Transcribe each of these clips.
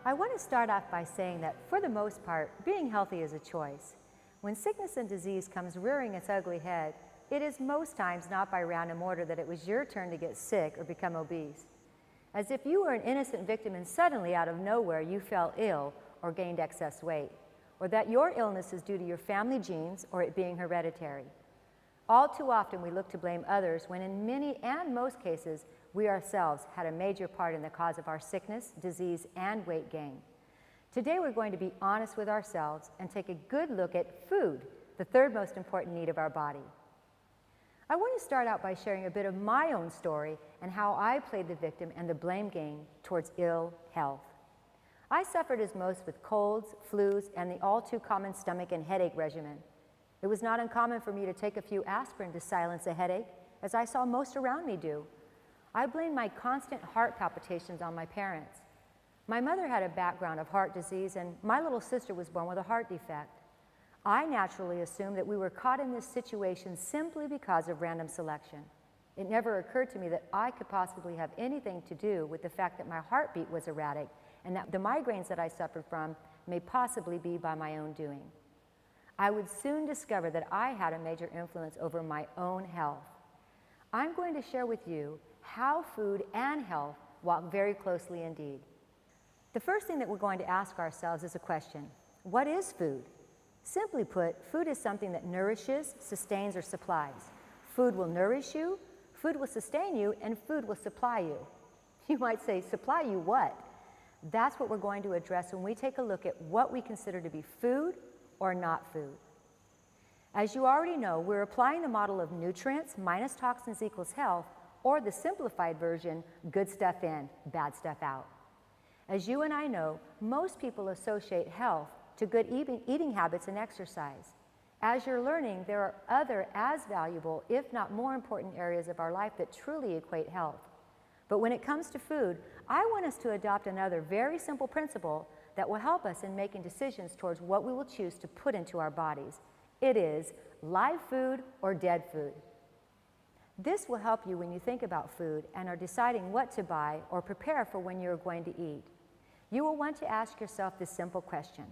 I want to start off by saying that, for the most part, being healthy is a choice. When sickness and disease comes rearing its ugly head, it is most times not by random order that it was your turn to get sick or become obese. As if you were an innocent victim and suddenly out of nowhere you fell ill or gained excess weight, or that your illness is due to your family genes or it being hereditary. All too often we look to blame others when in many and most cases we ourselves had a major part in the cause of our sickness, disease, and weight gain. Today we're going to be honest with ourselves and take a good look at food, the third most important need of our body. I want to start out by sharing a bit of my own story and how I played the victim and the blame game towards ill health. I suffered as most with colds, flus, and the all too common stomach and headache regimen. It was not uncommon for me to take a few aspirin to silence a headache, as I saw most around me do. I blamed my constant heart palpitations on my parents. My mother had a background of heart disease, and my little sister was born with a heart defect. I naturally assumed that we were caught in this situation simply because of random selection. It never occurred to me that I could possibly have anything to do with the fact that my heartbeat was erratic and that the migraines that I suffered from may possibly be by my own doing. I would soon discover that I had a major influence over my own health. I'm going to share with you how food and health walk very closely indeed. The first thing that we're going to ask ourselves is a question: what is food? Simply put, food is something that nourishes, sustains, or supplies. Food will nourish you, food will sustain you, and food will supply you. You might say, supply you what? That's what we're going to address when we take a look at what we consider to be food or not food. As you already know, we're applying the model of nutrients minus toxins equals health, or the simplified version, good stuff in, bad stuff out. As you and I know, most people associate health to good eating habits and exercise. As you're learning, there are other as valuable, if not more important areas of our life that truly equate health. But when it comes to food, I want us to adopt another very simple principle that will help us in making decisions towards what we will choose to put into our bodies. It is live food or dead food. This will help you when you think about food and are deciding what to buy or prepare for when you're going to eat. You will want to ask yourself this simple question: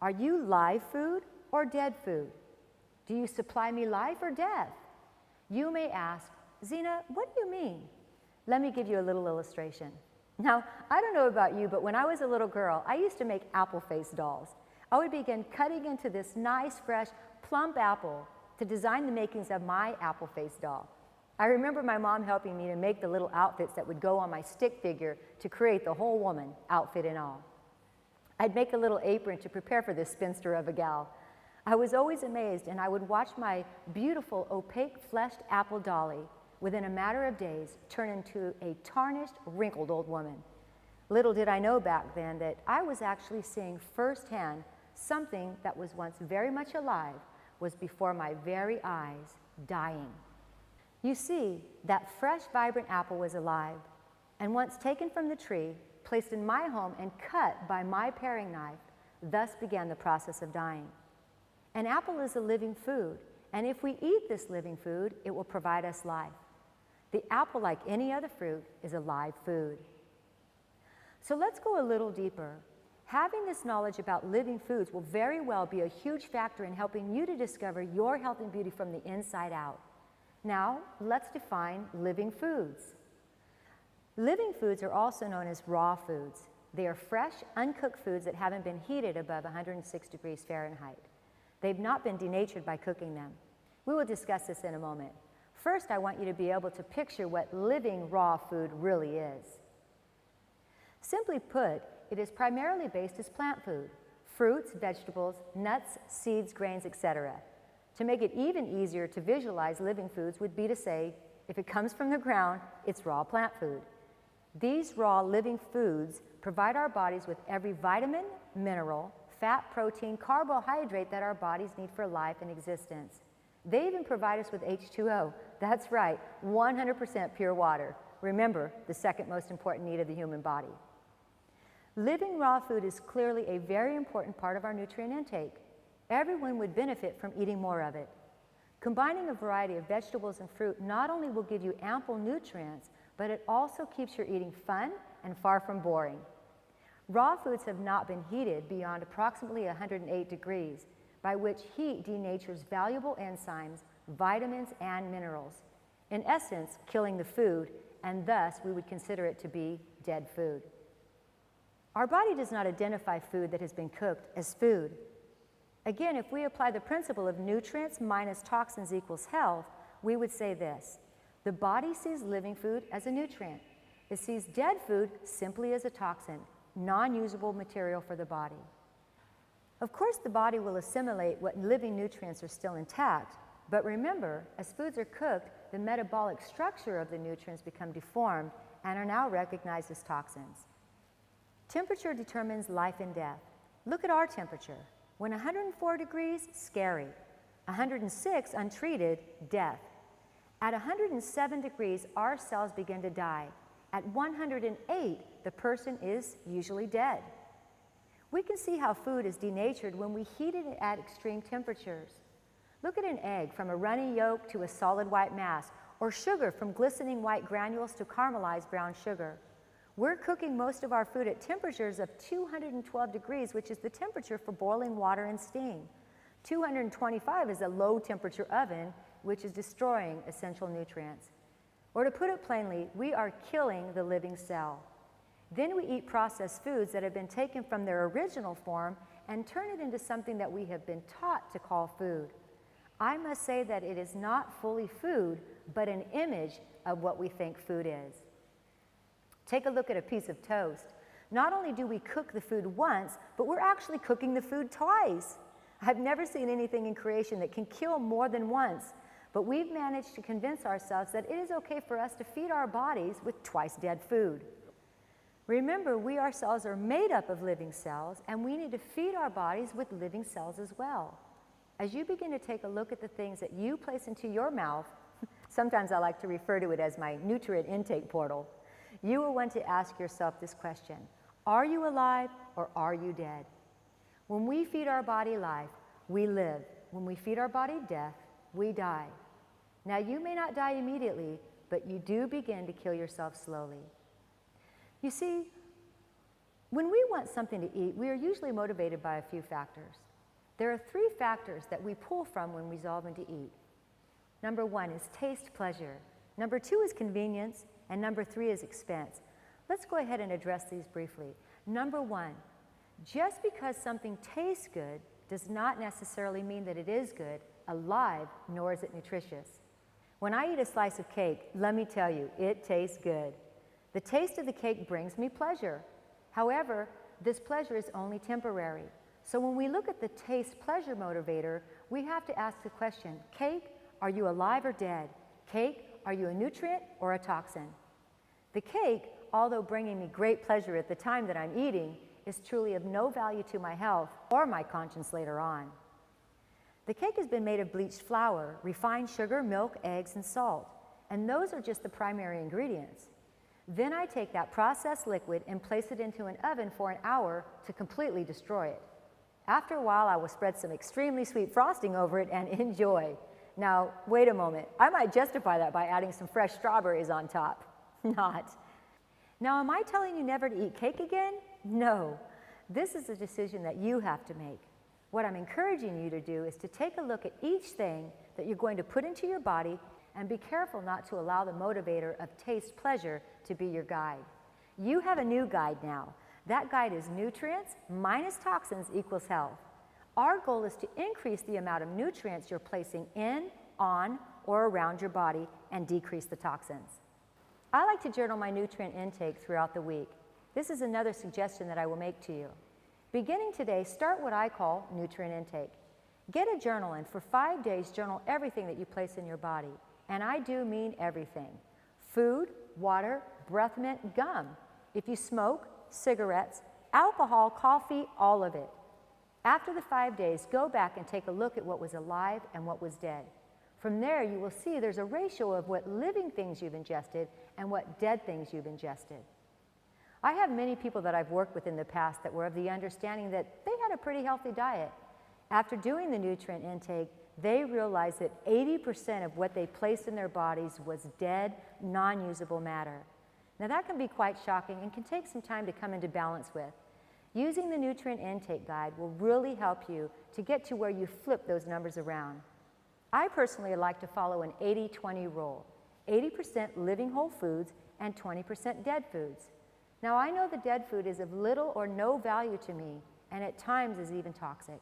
are you live food or dead food? Do you supply me life or death? You may ask, Zena, what do you mean? Let me give you a little illustration. Now, I don't know about you, but when I was a little girl, I used to make apple face dolls. I would begin cutting into this nice, fresh, plump apple to design the makings of my apple face doll. I remember my mom helping me to make the little outfits that would go on my stick figure to create the whole woman, outfit and all. I'd make a little apron to prepare for this spinster of a gal. I was always amazed, and I would watch my beautiful, opaque, fleshed apple dolly within a matter of days turn into a tarnished, wrinkled old woman. Little did I know back then that I was actually seeing firsthand something that was once very much alive was before my very eyes dying. You see, that fresh, vibrant apple was alive, and once taken from the tree, placed in my home and cut by my paring knife, thus began the process of dying. An apple is a living food, and if we eat this living food, it will provide us life. The apple, like any other fruit, is a live food. So let's go a little deeper. Having this knowledge about living foods will very well be a huge factor in helping you to discover your health and beauty from the inside out. Now, let's define living foods. Living foods are also known as raw foods. They are fresh, uncooked foods that haven't been heated above 106 degrees Fahrenheit. They've not been denatured by cooking them. We will discuss this in a moment. First, I want you to be able to picture what living raw food really is. Simply put, it is primarily based as plant food: fruits, vegetables, nuts, seeds, grains, etc. To make it even easier to visualize living foods would be to say, if it comes from the ground, it's raw plant food. These raw living foods provide our bodies with every vitamin, mineral, fat, protein, carbohydrate that our bodies need for life and existence. They even provide us with H2O. That's right, 100% pure water. Remember, the second most important need of the human body. Living raw food is clearly a very important part of our nutrient intake. Everyone would benefit from eating more of it. Combining a variety of vegetables and fruit not only will give you ample nutrients, but it also keeps your eating fun and far from boring. Raw foods have not been heated beyond approximately 108 degrees, by which heat denatures valuable enzymes, vitamins, and minerals, in essence, killing the food, and thus we would consider it to be dead food. Our body does not identify food that has been cooked as food. Again, if we apply the principle of nutrients minus toxins equals health, we would say this: the body sees living food as a nutrient. It sees dead food simply as a toxin, non-usable material for the body. Of course, the body will assimilate what living nutrients are still intact, but remember, as foods are cooked, the metabolic structure of the nutrients become deformed and are now recognized as toxins. Temperature determines life and death. Look at our temperature. When 104 degrees, scary. 106, untreated, death. At 107 degrees, our cells begin to die. At 108, the person is usually dead. We can see how food is denatured when we heat it at extreme temperatures. Look at an egg from a runny yolk to a solid white mass, or sugar from glistening white granules to caramelized brown sugar. We're cooking most of our food at temperatures of 212 degrees, which is the temperature for boiling water and steam. 225 is a low temperature oven, which is destroying essential nutrients. Or to put it plainly, we are killing the living cell. Then we eat processed foods that have been taken from their original form and turn it into something that we have been taught to call food. I must say that it is not fully food, but an image of what we think food is. Take a look at a piece of toast. Not only do we cook the food once, but we're actually cooking the food twice. I've never seen anything in creation that can kill more than once, but we've managed to convince ourselves that it is okay for us to feed our bodies with twice dead food. Remember, we ourselves are made up of living cells, and we need to feed our bodies with living cells as well. As you begin to take a look at the things that you place into your mouth, sometimes I like to refer to it as my nutrient intake portal, you will want to ask yourself this question: are you alive or are you dead? When we feed our body life, we live. When we feed our body death, we die. Now, you may not die immediately, but you do begin to kill yourself slowly. You see, when we want something to eat, we are usually motivated by a few factors. There are 3 factors that we pull from when resolving to eat. Number 1 is taste pleasure. Number 2 is convenience. And number 3 is expense. Let's go ahead and address these briefly. Number 1, just because something tastes good does not necessarily mean that it is good, alive, nor is it nutritious. When I eat a slice of cake, let me tell you, it tastes good. The taste of the cake brings me pleasure. However, this pleasure is only temporary. So when we look at the taste-pleasure motivator, we have to ask the question: cake, are you alive or dead? Cake, are you a nutrient or a toxin? The cake, although bringing me great pleasure at the time that I'm eating, is truly of no value to my health or my conscience later on. The cake has been made of bleached flour, refined sugar, milk, eggs, and salt, and those are just the primary ingredients. Then I take that processed liquid and place it into an oven for an hour to completely destroy it. After a while, I will spread some extremely sweet frosting over it and enjoy. Now, wait a moment. I might justify that by adding some fresh strawberries on top. Not. Now, am I telling you never to eat cake again? No. This is a decision that you have to make. What I'm encouraging you to do is to take a look at each thing that you're going to put into your body and be careful not to allow the motivator of taste pleasure to be your guide. You have a new guide now. That guide is nutrients minus toxins equals health. Our goal is to increase the amount of nutrients you're placing in, on, or around your body and decrease the toxins. I like to journal my nutrient intake throughout the week. This is another suggestion that I will make to you. Beginning today, start what I call nutrient intake. Get a journal and for 5 days journal everything that you place in your body. And I do mean everything. Food, water, breath mint, gum. If you smoke, cigarettes, alcohol, coffee, all of it. After the 5 days, go back and take a look at what was alive and what was dead. From there, you will see there's a ratio of what living things you've ingested and what dead things you've ingested. I have many people that I've worked with in the past that were of the understanding that they had a pretty healthy diet. After doing the nutrient intake, they realized that 80% of what they placed in their bodies was dead, non-usable matter. Now that can be quite shocking and can take some time to come into balance with. Using the nutrient intake guide will really help you to get to where you flip those numbers around. I personally like to follow an 80-20 rule, 80% living whole foods and 20% dead foods. Now I know the dead food is of little or no value to me and at times is even toxic.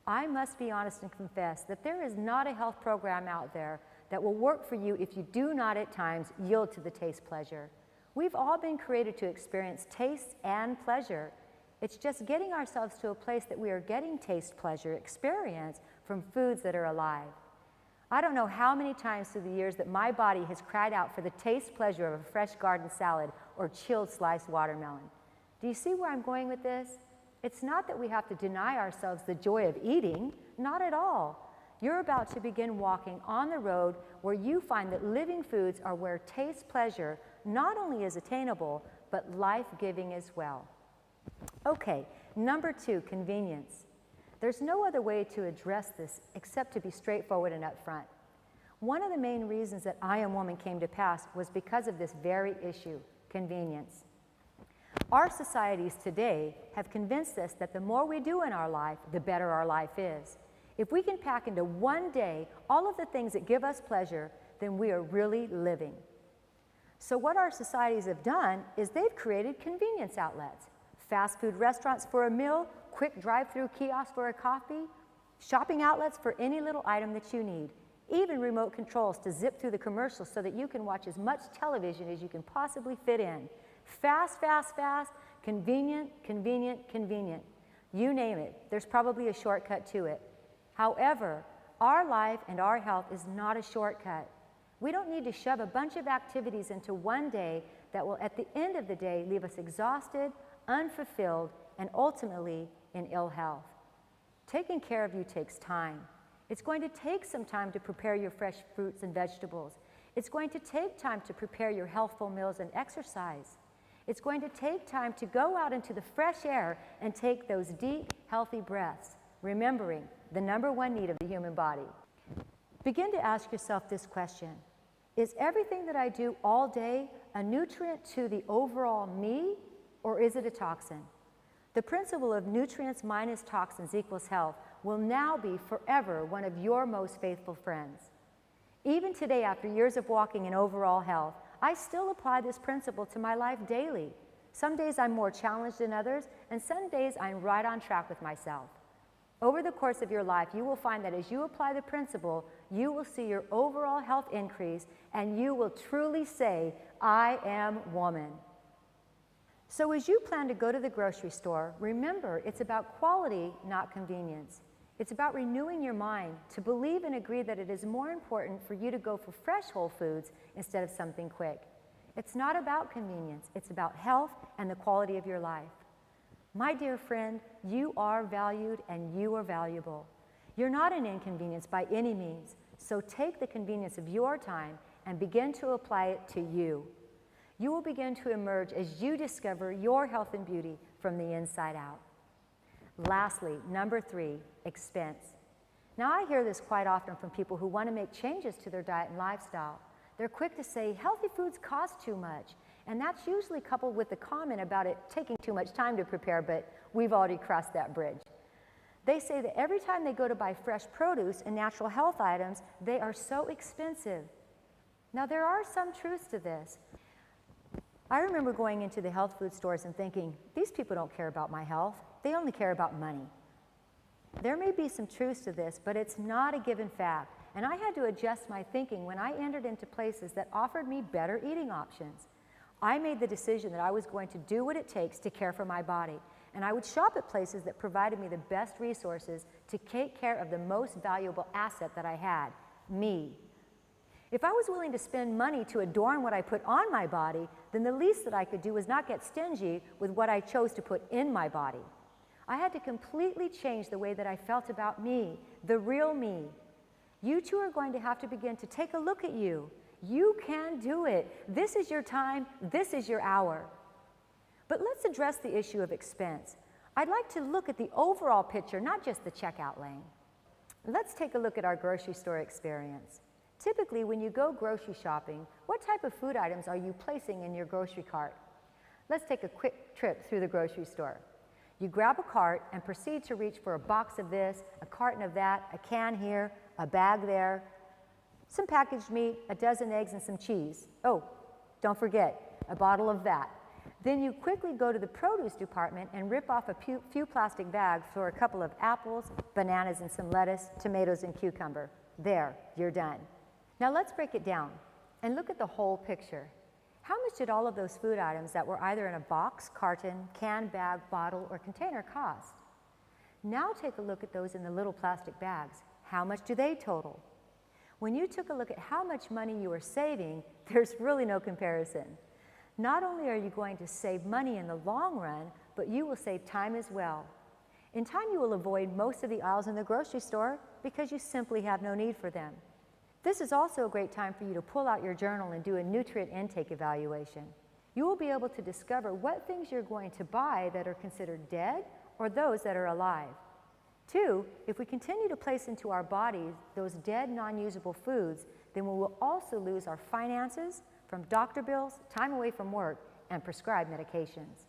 I must be honest and confess that there is not a health program out there that will work for you if you do not at times yield to the taste pleasure. We've all been created to experience taste and pleasure. It's just getting ourselves to a place that we are getting taste pleasure experience from foods that are alive. I don't know how many times through the years that my body has cried out for the taste pleasure of a fresh garden salad or chilled sliced watermelon. Do you see where I'm going with this? It's not that we have to deny ourselves the joy of eating, not at all. You're about to begin walking on the road where you find that living foods are where taste pleasure not only is attainable, but life-giving as well. Okay, number 2, convenience. There's no other way to address this except to be straightforward and upfront. One of the main reasons that I Am Woman came to pass was because of this very issue, convenience. Our societies today have convinced us that the more we do in our life, the better our life is. If we can pack into one day all of the things that give us pleasure, then we are really living. So what our societies have done is they've created convenience outlets. Fast food restaurants for a meal, quick drive-through kiosks for a coffee, shopping outlets for any little item that you need, even remote controls to zip through the commercials so that you can watch as much television as you can possibly fit in. Fast, fast, fast, convenient, convenient, convenient. You name it, there's probably a shortcut to it. However, our life and our health is not a shortcut. We don't need to shove a bunch of activities into one day that will, at the end of the day, leave us exhausted, unfulfilled, and ultimately in ill health. Taking care of you takes time. It's going to take some time to prepare your fresh fruits and vegetables. It's going to take time to prepare your healthful meals and exercise. It's going to take time to go out into the fresh air and take those deep, healthy breaths, remembering the number one need of the human body. Begin to ask yourself this question: is everything that I do all day a nutrient to the overall me, or is it a toxin? The principle of nutrients minus toxins equals health will now be forever one of your most faithful friends. Even today, after years of walking in overall health, I still apply this principle to my life daily. Some days I'm more challenged than others, and some days I'm right on track with myself. Over the course of your life, you will find that as you apply the principle, you will see your overall health increase, and you will truly say, I am woman. So as you plan to go to the grocery store, remember it's about quality, not convenience. It's about renewing your mind to believe and agree that it is more important for you to go for fresh whole foods instead of something quick. It's not about convenience, it's about health and the quality of your life. My dear friend, you are valued and you are valuable. You're not an inconvenience by any means, so take the convenience of your time and begin to apply it to you. You will begin to emerge as you discover your health and beauty from the inside out. Lastly, number 3, expense. Now I hear this quite often from people who want to make changes to their diet and lifestyle. They're quick to say healthy foods cost too much, and that's usually coupled with the comment about it taking too much time to prepare, but we've already crossed that bridge. They say that every time they go to buy fresh produce and natural health items, they are so expensive. Now there are some truths to this. I remember going into the health food stores and thinking, these people don't care about my health, they only care about money. There may be some truths to this, but it's not a given fact, and I had to adjust my thinking when I entered into places that offered me better eating options. I made the decision that I was going to do what it takes to care for my body, and I would shop at places that provided me the best resources to take care of the most valuable asset that I had, me. If I was willing to spend money to adorn what I put on my body, then the least that I could do was not get stingy with what I chose to put in my body. I had to completely change the way that I felt about me, the real me. You too are going to have to begin to take a look at you. You can do it. This is your time. This is your hour. But let's address the issue of expense. I'd like to look at the overall picture, not just the checkout lane. Let's take a look at our grocery store experience. Typically, when you go grocery shopping, what type of food items are you placing in your grocery cart? Let's take a quick trip through the grocery store. You grab a cart and proceed to reach for a box of this, a carton of that, a can here, a bag there, some packaged meat, a dozen eggs, and some cheese. Oh, don't forget, a bottle of that. Then you quickly go to the produce department and rip off a few plastic bags for a couple of apples, bananas, and some lettuce, tomatoes, and cucumber. There, you're done. Now let's break it down and look at the whole picture. How much did all of those food items that were either in a box, carton, can, bag, bottle, or container cost? Now take a look at those in the little plastic bags. How much do they total? When you took a look at how much money you are saving, there's really no comparison. Not only are you going to save money in the long run, but you will save time as well. In time, you will avoid most of the aisles in the grocery store because you simply have no need for them. This is also a great time for you to pull out your journal and do a nutrient intake evaluation. You will be able to discover what things you're going to buy that are considered dead or those that are alive. 2, if we continue to place into our bodies those dead, non-usable foods, then we will also lose our finances from doctor bills, time away from work, and prescribed medications.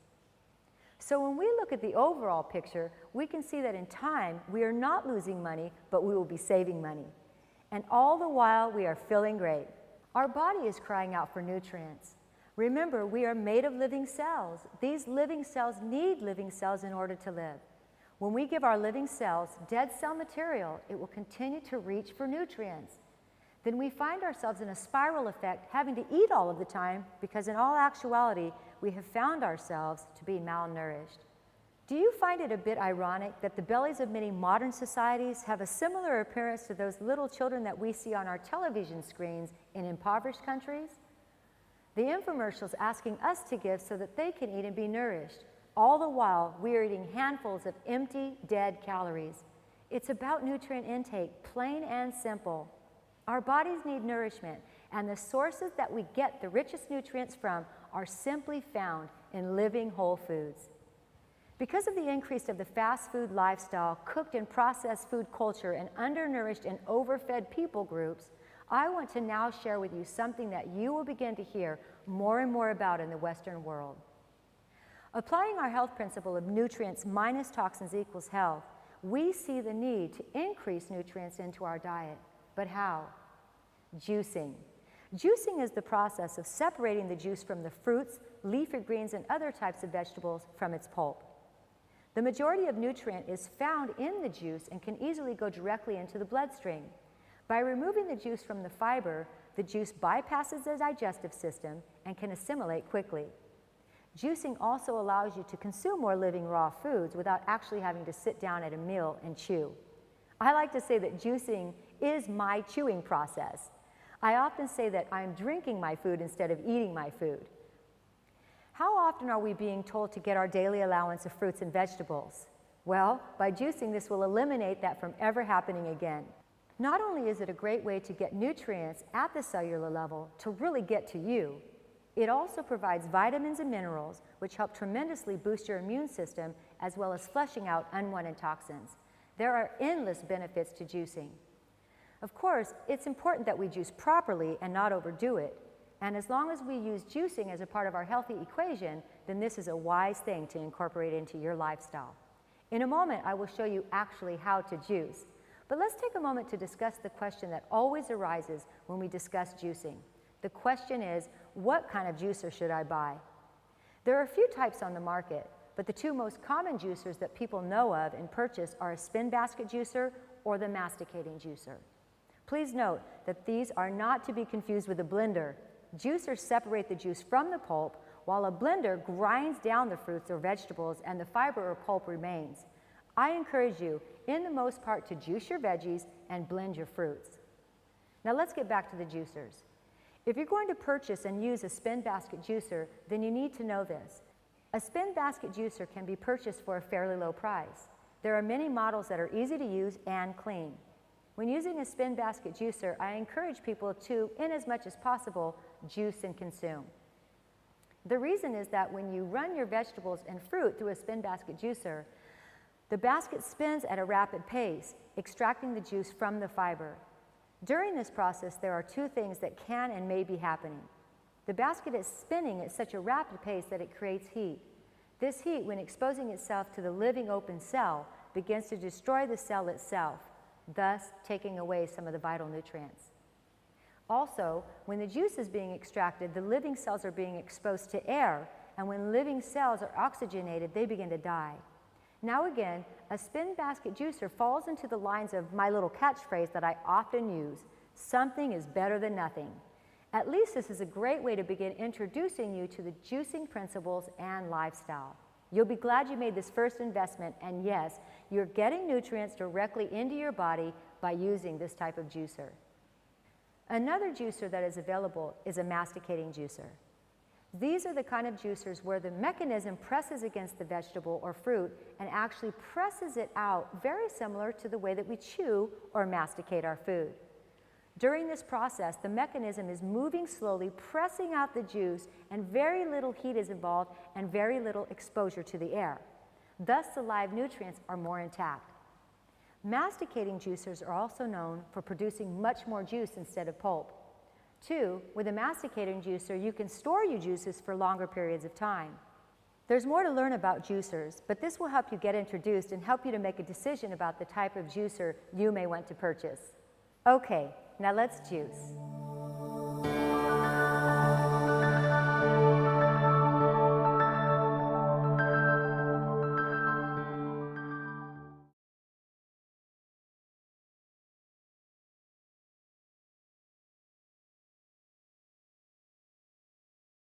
So when we look at the overall picture, we can see that in time, we are not losing money, but we will be saving money. And all the while, we are feeling great. Our body is crying out for nutrients. Remember, we are made of living cells. These living cells need living cells in order to live. When we give our living cells dead cell material, it will continue to reach for nutrients. Then we find ourselves in a spiral effect, having to eat all of the time because in all actuality, we have found ourselves to be malnourished. Do you find it a bit ironic that the bellies of many modern societies have a similar appearance to those little children that we see on our television screens in impoverished countries? The infomercials asking us to give so that they can eat and be nourished. All the while, we are eating handfuls of empty, dead calories. It's about nutrient intake, plain and simple. Our bodies need nourishment, and the sources that we get the richest nutrients from are simply found in living whole foods. Because of the increase of the fast food lifestyle, cooked and processed food culture, and undernourished and overfed people groups, I want to now share with you something that you will begin to hear more and more about in the Western world. Applying our health principle of nutrients minus toxins equals health, we see the need to increase nutrients into our diet. But how? Juicing. Juicing is the process of separating the juice from the fruits, leafy greens, and other types of vegetables from its pulp. The majority of nutrient is found in the juice and can easily go directly into the bloodstream. By removing the juice from the fiber, the juice bypasses the digestive system and can assimilate quickly. Juicing also allows you to consume more living raw foods without actually having to sit down at a meal and chew. I like to say that juicing is my chewing process. I often say that I'm drinking my food instead of eating my food. How often are we being told to get our daily allowance of fruits and vegetables? Well, by juicing, this will eliminate that from ever happening again. Not only is it a great way to get nutrients at the cellular level to really get to you, it also provides vitamins and minerals which help tremendously boost your immune system as well as flushing out unwanted toxins. There are endless benefits to juicing. Of course, it's important that we juice properly and not overdo it. And as long as we use juicing as a part of our healthy equation, then this is a wise thing to incorporate into your lifestyle. In a moment, I will show you actually how to juice. But let's take a moment to discuss the question that always arises when we discuss juicing. The question is, what kind of juicer should I buy? There are a few types on the market, but the two most common juicers that people know of and purchase are a spin basket juicer or the masticating juicer. Please note that these are not to be confused with a blender. Juicers separate the juice from the pulp, while a blender grinds down the fruits or vegetables and the fiber or pulp remains. I encourage you, in the most part, to juice your veggies and blend your fruits. Now let's get back to the juicers. If you're going to purchase and use a spin basket juicer, then you need to know this. A spin basket juicer can be purchased for a fairly low price. There are many models that are easy to use and clean. When using a spin basket juicer, I encourage people to, in as much as possible, juice and consume. The reason is that when you run your vegetables and fruit through a spin basket juicer, the basket spins at a rapid pace, extracting the juice from the fiber. During this process, there are two things that can and may be happening. The basket is spinning at such a rapid pace that it creates heat. This heat, when exposing itself to the living open cell, begins to destroy the cell itself, thus taking away some of the vital nutrients. Also, when the juice is being extracted, the living cells are being exposed to air, and when living cells are oxygenated, they begin to die. Now again, a spin basket juicer falls into the lines of my little catchphrase that I often use: something is better than nothing. At least this is a great way to begin introducing you to the juicing principles and lifestyle. You'll be glad you made this first investment, and yes, you're getting nutrients directly into your body by using this type of juicer. Another juicer that is available is a masticating juicer. These are the kind of juicers where the mechanism presses against the vegetable or fruit and actually presses it out, very similar to the way that we chew or masticate our food. During this process, the mechanism is moving slowly, pressing out the juice, and very little heat is involved and very little exposure to the air. Thus, the live nutrients are more intact. Masticating juicers are also known for producing much more juice instead of pulp. 2, with a masticating juicer, you can store your juices for longer periods of time. There's more to learn about juicers, but this will help you get introduced and help you to make a decision about the type of juicer you may want to purchase. Okay, now let's juice.